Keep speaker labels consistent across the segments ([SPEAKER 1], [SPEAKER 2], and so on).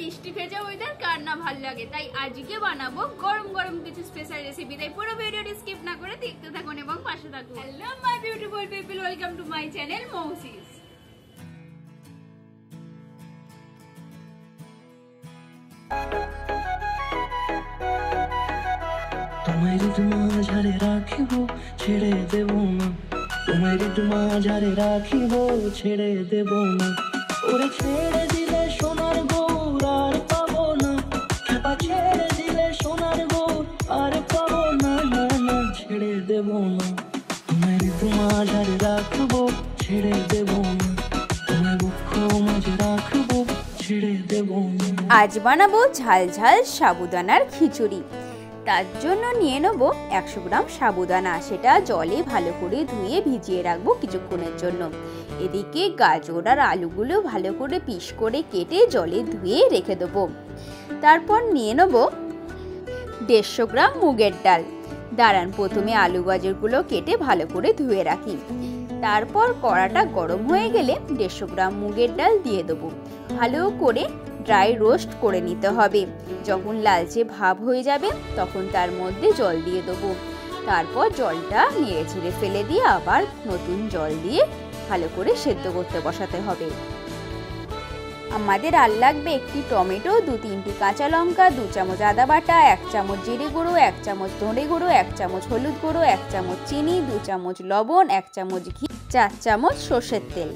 [SPEAKER 1] বৃষ্টি ভেজা ওয়েদার কার না ভালো লাগে, তাই আজকে বানাবো গরম গরম কিছু স্পেশাল রেসিপি। তাই পুরো ভিডিওটি স্কিপ না করে দেখতে থাকুন এবং পাশে থাকুন। Hello my beautiful people, welcome to my channel মৌসিস।
[SPEAKER 2] তোমায় মাঝারে রাখিব ছেড়ে দেব না, তোমায় মাঝারে রাখিব ছেড়ে দেব না, ওরে ছেড়ে দিলে সোনার গৌর আর পাবো না, খেপা ছেড়ে দিলে সোনার গৌর আর পাবো না, না না ছেড়ে দেব না, তোমায় মাঝারে রাখবো ছেড়ে দেব না, তোমায় বুক মাঝে রাখবো ছেড়ে দেব না।
[SPEAKER 3] আজ বানাবো ঝাল ঝাল সাবুদানার খিচুড়ি। তার জন্য নিয়ে নেব 100 গ্রাম সাবুদানা, সেটা জলে ভালো করে ধুয়ে ভিজিয়ে রাখবো কিছুক্ষণের জন্য। এদিকে গাজর আর আলুগুলো ভালো করে পিস করে কেটে জলে ধুয়ে রেখে দেবো। তারপর নিয়ে নেব 150 গ্রাম মুগের ডাল। দাঁড়ান, প্রথমে আলু গাজরগুলো কেটে ভালো করে ধুয়ে রাখি। তারপর কড়াটা গরম হয়ে গেলে 150 গ্রাম মুগের ডাল দিয়ে দেবো। ভালো করে ড্রাই রোস্ট করে নিতে হবে। যখন লালচে ভাব হয়ে যাবে তখন তার মধ্যে জল দিয়ে দেবো। তারপর জলটা নেড়ে ছেড়ে ফেলে দিয়ে আবার নতুন জল দিয়ে ভালো করে সেদ্ধ করতে বসাতে হবে। আমাদের আর লাগবে একটি টমেটো, 2-3টি কাঁচা লঙ্কা, 2 চামচ আদা বাটা, 1 চামচ জিরে গুঁড়ো, 1 চামচ ধনে গুঁড়ো, 1 চামচ হলুদ গুঁড়ো, 1 চামচ চিনি, 2 চামচ লবণ, 1 চামচ ঘি, 4 চামচ সর্ষের তেল।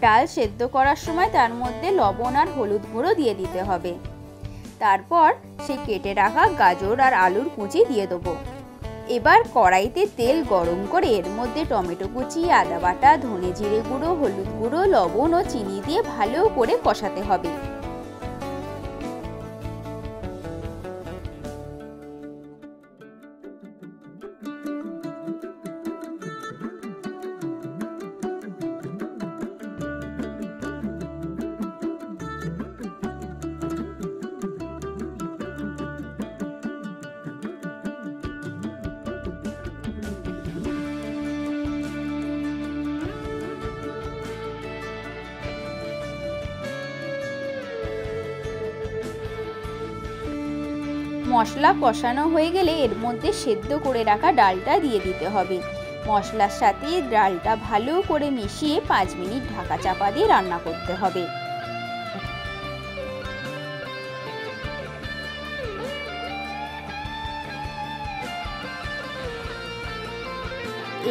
[SPEAKER 3] ডাল সেদ্ধ করার সময় তার মধ্যে লবণ আর হলুদ গুঁড়ো দিয়ে দিতে হবে। তারপর সেই কেটে রাখা গাজর আর আলুর কুচি দিয়ে দেবো। এবার কড়াইতে তেল গরম করে এর মধ্যে টমেটো কুচি, আদা বাটা, ধনে জিরে গুঁড়ো, হলুদ গুঁড়ো, লবণ ও চিনি দিয়ে ভালো করে কষাতে হবে। মশলা কষানো হয়ে গেলে এর মধ্যে সেদ্ধ করে রাখা ডালটা দিয়ে দিতে হবে। মশলার সাথে ডালটা ভালো করে মিশিয়ে 5 মিনিট ঢাকা চাপা দিয়ে রান্না করতে হবে।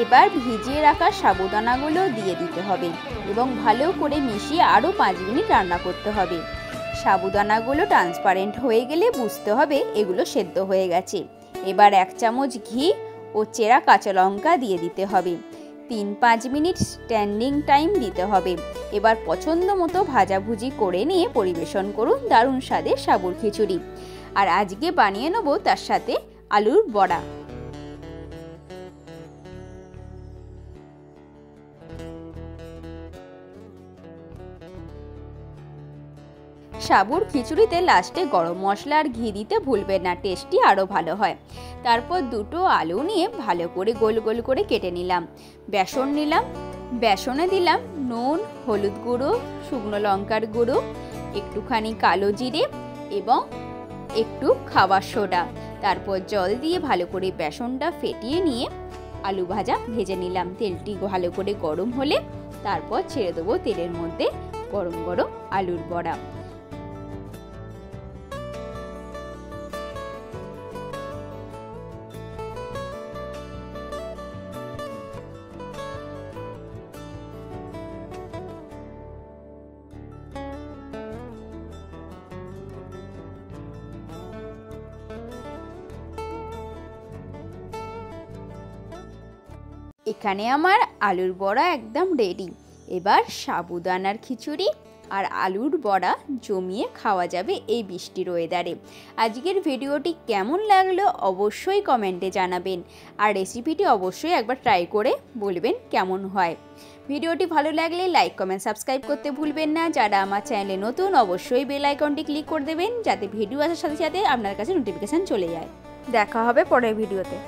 [SPEAKER 3] এবার ভিজিয়ে রাখা সাবুদানাগুলো দিয়ে দিতে হবে এবং ভালো করে মিশিয়ে আরও 5 মিনিট রান্না করতে হবে। সাবুদানাগুলো ট্রান্সপারেন্ট হয়ে গেলে বুঝতে হবে এগুলো সেদ্ধ হয়ে গেছে। এবার 1 চামচ ঘি ও চেরা কাঁচা লঙ্কা দিয়ে দিতে হবে। 3-5 মিনিট স্ট্যান্ডিং টাইম দিতে হবে। এবার পছন্দ মতো ভাজাভুজি করে নিয়ে পরিবেশন করুন দারুণ স্বাদের সাবুর খিচুড়ি। আর আজকে বানিয়ে নেব তার সাথে আলুর বড়া। সাবুর খিচুড়িতে লাস্টে গরম মশলা আর ঘি দিতে ভুলবেন না, টেস্টি আরও ভালো হয়। তারপর 2টো আলু নিয়ে ভালো করে গোল গোল করে কেটে নিলাম। বেসন নিলাম, বেসনে দিলাম নুন, হলুদ গুঁড়ো, শুকনো লঙ্কার গুঁড়ো, একটুখানি কালো জিরে এবং একটু খাবার সোডা। তারপর জল দিয়ে ভালো করে বেসনটা ফেটিয়ে নিয়ে আলু ভাজা ভেজে নিলাম। তেলটি ভালো করে গরম হলে তারপর ছেড়ে দেবো তেলের মধ্যে গরম গরম আলুর বড়া। এখানে আমার আলুর বড়া একদম রেডি। এবার সাবুদানার খিচুড়ি আর আলুর বড়া জমিয়ে খাওয়া যাবে এই বৃষ্টির ওয়েদারে। আজকের ভিডিওটি কেমন লাগলো অবশ্যই কমেন্টে জানাবেন, আর রেসিপিটি অবশ্যই একবার ট্রাই করে বলবেন কেমন হয়। ভিডিওটি ভালো লাগলে লাইক, কমেন্ট, সাবস্ক্রাইব করতে ভুলবেন না। যারা আমার চ্যানেলে নতুন অবশ্যই বেল আইকনটি ক্লিক করে দেবেন যাতে ভিডিও আসার সাথে সাথে আপনার কাছে নোটিফিকেশান চলে যায়। দেখা হবে পরের ভিডিওতে।